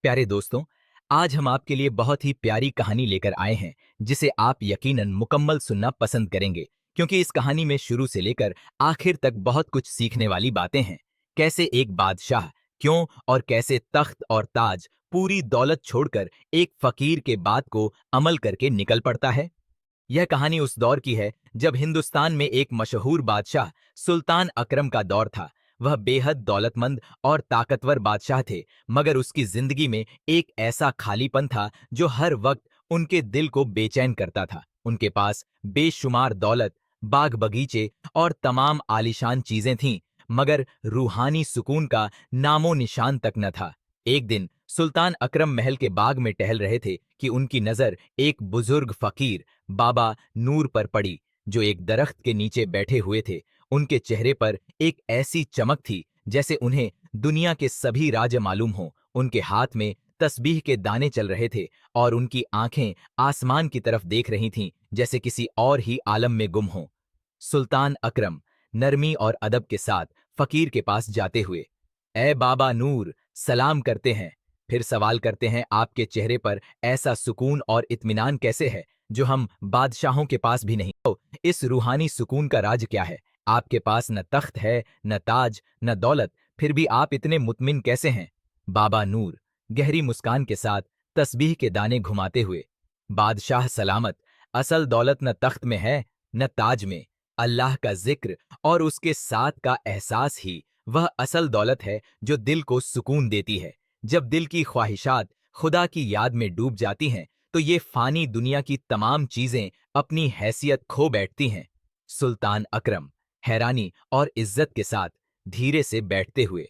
प्यारे दोस्तों, आज हम आपके लिए बहुत ही प्यारी कहानी लेकर आए हैं, जिसे आप यकीनन मुकम्मल सुनना पसंद करेंगे, क्योंकि इस कहानी में शुरू से लेकर आखिर तक बहुत कुछ सीखने वाली बातें हैं। कैसे एक बादशाह, क्यों और कैसे तख्त और ताज पूरी दौलत छोड़कर एक फकीर के बात को अमल करके निकल पड़ता है। यह कहानी उस दौर की है जब हिंदुस्तान में एक मशहूर बादशाह सुल्तान अकरम का दौर था। वह बेहद दौलतमंद और ताकतवर बादशाह थे, मगर उसकी जिंदगी में एक ऐसा खालीपन था जो हर वक्त उनके दिल को बेचैन करता था। उनके पास बेशुमार दौलत, बाग बगीचे और तमाम आलीशान चीजें थीं, मगर रूहानी सुकून का नामो निशान तक न था। एक दिन सुल्तान अकरम महल के बाग में टहल रहे थे कि उनकी नजर एक बुजुर्ग फकीर बाबा नूर पर पड़ी, जो एक दरख्त के नीचे बैठे हुए थे। उनके चेहरे पर एक ऐसी चमक थी जैसे उन्हें दुनिया के सभी राज मालूम हों। उनके हाथ में तस्बीह के दाने चल रहे थे और उनकी आंखें आसमान की तरफ देख रही थीं, जैसे किसी और ही आलम में गुम हों। सुल्तान अकरम नरमी और अदब के साथ फकीर के पास जाते हुए, ए बाबा नूर, सलाम करते हैं। फिर सवाल करते हैं, आपके चेहरे पर ऐसा सुकून और इत्मीनान कैसे है जो हम बादशाहों के पास भी नहीं। तो इस रूहानी सुकून का राज क्या है? आपके पास न तख्त है, न ताज, न दौलत, फिर भी आप इतने मुतमिन कैसे हैं? बाबा नूर गहरी मुस्कान के साथ तस्बीह के दाने घुमाते हुए, बादशाह सलामत, असल दौलत न तख्त में है, न ताज में। अल्लाह का जिक्र और उसके साथ का एहसास ही वह असल दौलत है जो दिल को सुकून देती है। जब दिल की ख्वाहिशात खुदा की याद में डूब जाती हैं, तो ये फानी दुनिया की तमाम चीजें अपनी हैसियत खो बैठती हैं। सुल्तान अकरम हैरानी और इज्जत के साथ धीरे से बैठते हुए,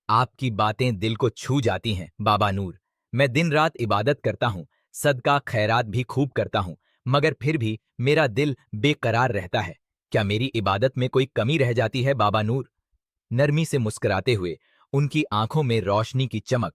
आपकी बातें दिल को छू जाती हैं बाबा नूर। मैं दिन रात इबादत करता हूँ, सदका खैरात भी खूब करता हूँ, मगर फिर भी मेरा दिल बेकरार रहता है। क्या मेरी इबादत में कोई कमी रह जाती है बाबा नूर? नरमी से मुस्कुराते हुए, उनकी आंखों में रोशनी की चमक,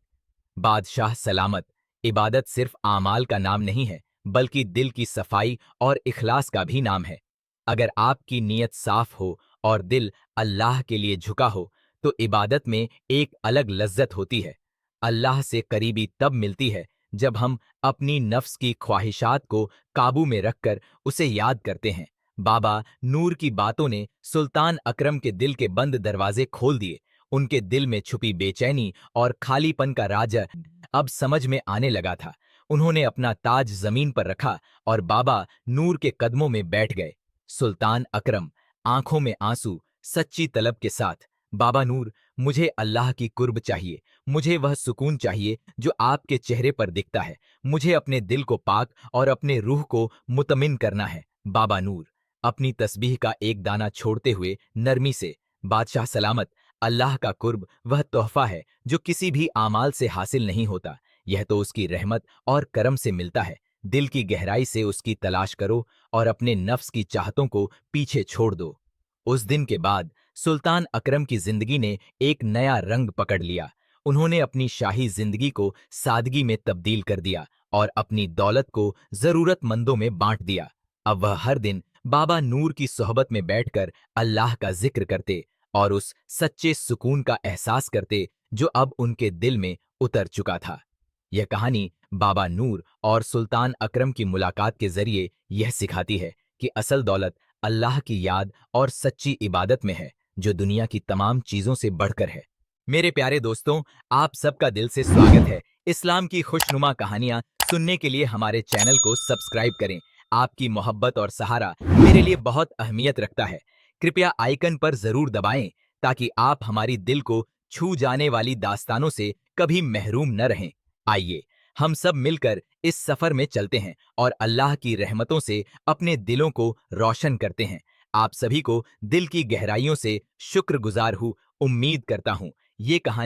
बादशाह सलामत, इबादत सिर्फ आमाल का नाम नहीं है, बल्कि दिल की सफाई और इखलास का भी नाम है। अगर आपकी नीयत साफ हो और दिल अल्लाह के लिए झुका हो, तो इबादत में एक अलग लज्जत होती है। अल्लाह से करीबी तब मिलती है जब हम अपनी नफ्स की ख्वाहिशात को काबू में रखकर उसे याद करते हैं। बाबा नूर की बातों ने सुल्तान अकरम के दिल के बंद दरवाजे खोल दिए। उनके दिल में छुपी बेचैनी और खालीपन का राज अब समझ में आने लगा था। उन्होंने अपना ताज जमीन पर रखा और बाबा नूर के कदमों में बैठ गए। सुल्तान अकरम आंखों में आंसू, सच्ची तलब के साथ, बाबा नूर, मुझे अल्लाह की कुर्ब चाहिए, मुझे वह सुकून चाहिए जो आपके चेहरे पर दिखता है। मुझे अपने दिल को पाक और अपने रूह को मुतमिन करना है। बाबा नूर अपनी तस्बीह का एक दाना छोड़ते हुए नरमी से, बादशाह सलामत, अल्लाह का कुर्ब वह तोहफा है जो किसी भी आमाल से हासिल नहीं होता। यह तो उसकी रहमत और करम से मिलता है। दिल की गहराई से उसकी तलाश करो और अपने नफ्स की चाहतों को पीछे छोड़ दो। उस दिन के बाद सुल्तान अकरम की जिंदगी ने एक नया रंग पकड़ लिया। उन्होंने अपनी शाही जिंदगी को सादगी में तब्दील कर दिया और अपनी दौलत को जरूरतमंदों में बांट दिया। अब वह हर दिन बाबा नूर की सोहबत में बैठकर अल्लाह का जिक्र करते और उस सच्चे सुकून का एहसास करते जो अब उनके दिल में उतर चुका था। यह कहानी बाबा नूर और सुल्तान अकरम की मुलाकात के जरिए यह सिखाती है कि असल दौलत अल्लाह की याद और सच्ची इबादत में है, जो दुनिया की तमाम चीजों से बढ़कर है। मेरे प्यारे दोस्तों, आप सबका दिल से स्वागत है। इस्लाम की खुशनुमा कहानियां सुनने के लिए हमारे चैनल को सब्सक्राइब करें। आपकी मोहब्बत और सहारा मेरे लिए बहुत अहमियत रखता है। कृपया आइकन पर जरूर दबाएं ताकि आप हमारी दिल को छू जाने वाली दास्तानों से कभी महरूम न रहें। आइए हम सब मिलकर इस सफर में चलते हैं और अल्लाह की रहमतों से अपने दिलों को रोशन करते हैं। आप सभी को दिल की गहराइयों से शुक्रगुजार हूँ। उम्मीद करता हूँ ये कहानी